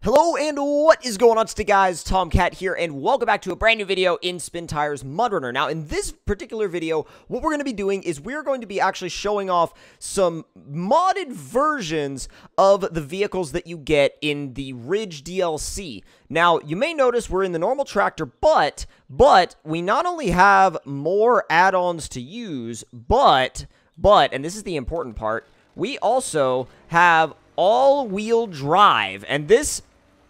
Hello and what is going on today, guys? Tomcat here, and welcome back to a brand new video in SpinTires MudRunner. Now, in this particular video, what we're going to be doing is we're going to be actually showing off some modded versions of the vehicles that you get in the Ridge DLC. Now, you may notice we're in the normal tractor, but we not only have more add-ons to use, but, and this is the important part, we also have all-wheel drive, and this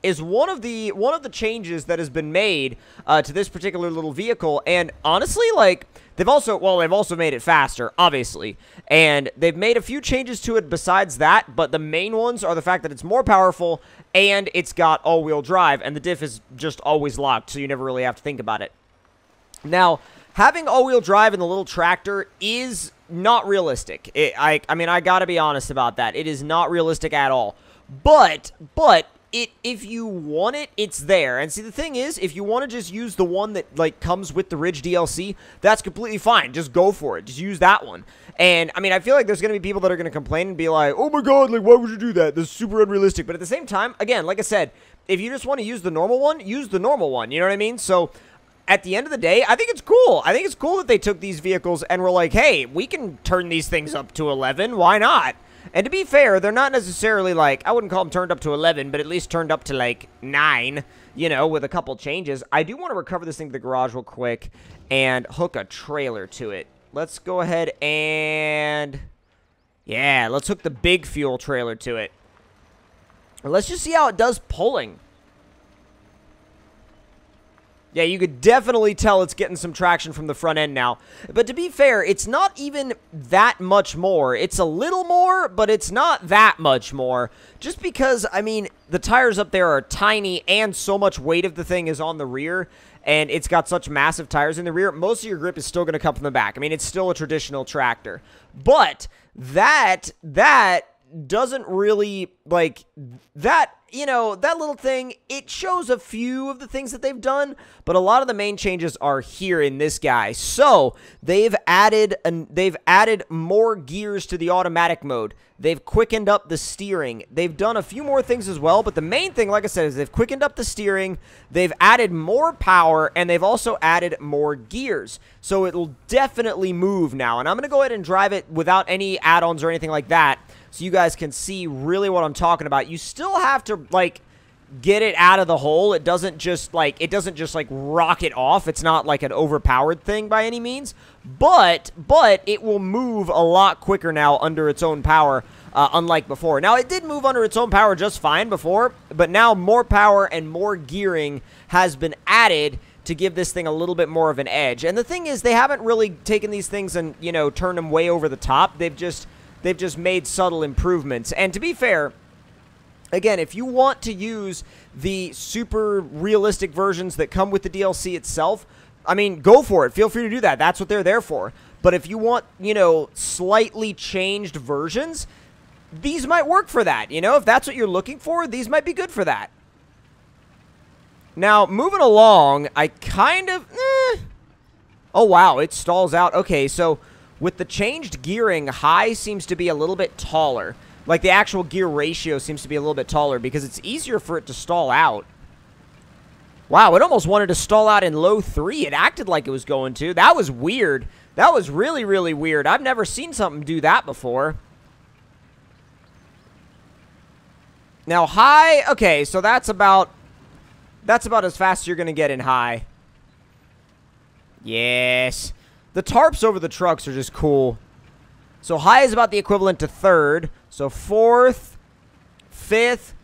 is one of the changes that has been made to this particular little vehicle. And honestly, like, they've also made it faster, obviously, and they've made a few changes to it besides that, but the main ones are the fact that it's more powerful and it's got all-wheel drive, and the diff is just always locked, so you never really have to think about it. Now, having all-wheel drive in the little tractor is not realistic. I mean, I gotta be honest about that. It is not realistic at all. But if you want it, it's there. And see, the thing is, if you want to just use the one that, like, comes with the Ridge DLC, that's completely fine. Just go for it. Just use that one. And, I mean, I feel like there's going to be people that are going to complain and be like, oh my god, like, why would you do that? This is super unrealistic. But at the same time, again, like I said, if you just want to use the normal one, use the normal one. You know what I mean? So at the end of the day, I think it's cool. I think it's cool that they took these vehicles and were like, hey, we can turn these things up to 11. Why not? And to be fair, they're not necessarily, like, I wouldn't call them turned up to 11, but at least turned up to, like, 9, you know, with a couple changes. I do want to recover this thing to the garage real quick and hook a trailer to it. Let's go ahead and, yeah, let's hook the big fuel trailer to it. Let's just see how it does pulling. Yeah, you could definitely tell it's getting some traction from the front end now. But to be fair, it's not even that much more. It's a little more, but it's not that much more. Just because, I mean, the tires up there are tiny and so much weight of the thing is on the rear. And it's got such massive tires in the rear. Most of your grip is still going to come from the back. I mean, it's still a traditional tractor. But that doesn't really, like, that, you know, that little thing, it shows a few of the things that they've done, but a lot of the main changes are here in this guy. So they've added more gears to the automatic mode. They've quickened up the steering. They've done a few more things as well, but the main thing, like I said, is they've quickened up the steering, they've added more power, and they've also added more gears. So it'll definitely move now, and I'm going to go ahead and drive it without any add-ons or anything like that, so you guys can see really what I'm talking about. You still have to, like, get it out of the hole. It doesn't just like rocket off. It's not like an overpowered thing by any means, but it will move a lot quicker now under its own power, unlike before. Now, it did move under its own power just fine before, but now more power and more gearing has been added to give this thing a little bit more of an edge. And the thing is, they haven't really taken these things and, you know, turned them way over the top. They've just made subtle improvements. And to be fair, again, if you want to use the super realistic versions that come with the DLC itself, I mean, go for it. Feel free to do that. That's what they're there for. But if you want, you know, slightly changed versions, these might work for that. You know, if that's what you're looking for, these might be good for that. Now, moving along, I kind of, oh, wow, it stalls out. Okay, so with the changed gearing, high seems to be a little bit taller. Like, the actual gear ratio seems to be a little bit taller because it's easier for it to stall out. Wow, it almost wanted to stall out in low 3. It acted like it was going to. That was weird. That was really, really weird. I've never seen something do that before. Now, high, okay, so that's about as fast as you're going to get in high. Yes. The tarps over the trucks are just cool. So high is about the equivalent to third. So fourth, fifth.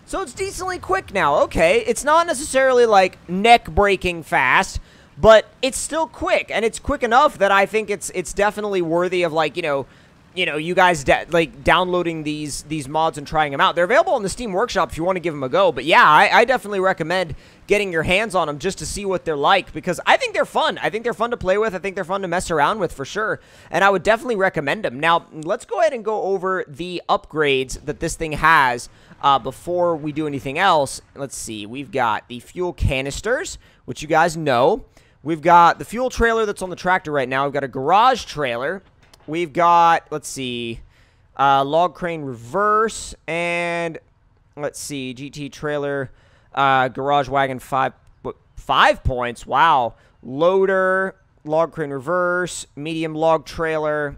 So it's decently quick now. Okay, it's not necessarily like neck-breaking fast, but it's still quick, and it's quick enough that I think it's definitely worthy of, like, you know, you guys like downloading these mods and trying them out. They're available in the Steam Workshop if you want to give them a go. But yeah, I definitely recommend getting your hands on them just to see what they're like, because I think they're fun. I think they're fun to play with. I think they're fun to mess around with for sure. And I would definitely recommend them. Now, let's go ahead and go over the upgrades that this thing has before we do anything else. Let's see. We've got the fuel canisters, which you guys know. We've got the fuel trailer that's on the tractor right now. We've got a garage trailer. We've got, let's see, log crane reverse, and Let's see, GT trailer, garage wagon, 5 points. Wow. Loader, log crane reverse, medium log trailer,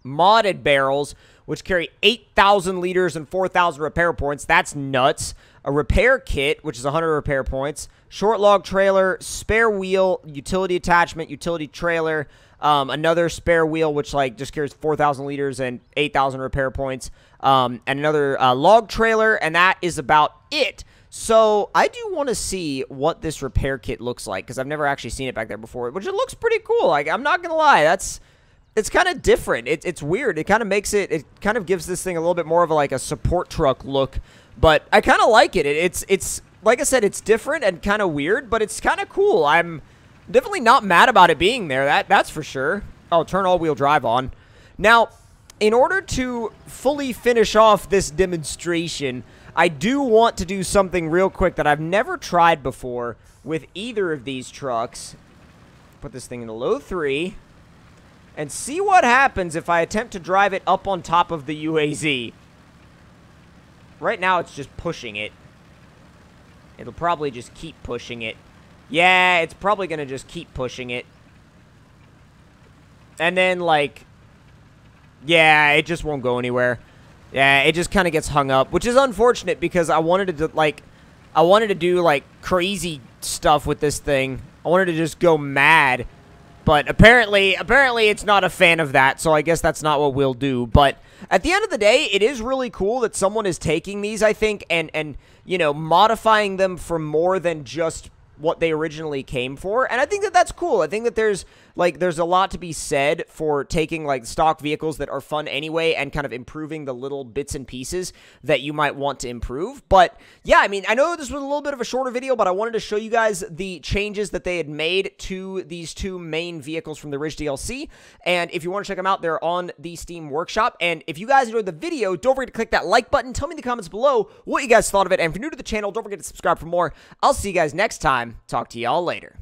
modded barrels, which carry 8,000 liters and 4,000 repair points. That's nuts. A repair kit, which is 100 repair points. Short log trailer, spare wheel, utility attachment, utility trailer, another spare wheel, which like just carries 4,000 liters and 8,000 repair points, and another log trailer, and that is about it. So I do want to see what this repair kit looks like, because I've never actually seen it back there before, which it looks pretty cool. Like, I'm not going to lie, it's kind of different. It's weird. It kind of makes it kind of gives this thing a little bit more of like a support truck look, but I kind of like it. It's like I said, it's different and kind of weird, but it's kind of cool. I'm definitely not mad about it being there. That's for sure. Oh, turn all-wheel drive on. Now, in order to fully finish off this demonstration, I do want to do something real quick that I've never tried before with either of these trucks. Put this thing into low 3 and see what happens if I attempt to drive it up on top of the UAZ. Right now, it's just pushing it. It'll probably just keep pushing it. Yeah, it's probably going to just keep pushing it. And then, like, yeah, it just won't go anywhere. Yeah, it just kind of gets hung up, which is unfortunate because I wanted to do, like, crazy stuff with this thing. I wanted to just go mad. But apparently it's not a fan of that, so I guess that's not what we'll do. But at the end of the day, it is really cool that someone is taking these, I think, and you know, modifying them for more than just what they originally came for. And I think that that's cool. I think that there's a lot to be said for taking like stock vehicles that are fun anyway and kind of improving the little bits and pieces that you might want to improve. But yeah, I mean, I know this was a little bit of a shorter video, but I wanted to show you guys the changes that they had made to these two main vehicles from the Ridge DLC. And if you want to check them out, they're on the Steam Workshop. And if you guys enjoyed the video, don't forget to click that like button. Tell me in the comments below what you guys thought of it. And if you're new to the channel, don't forget to subscribe for more. I'll see you guys next time. Talk to y'all later.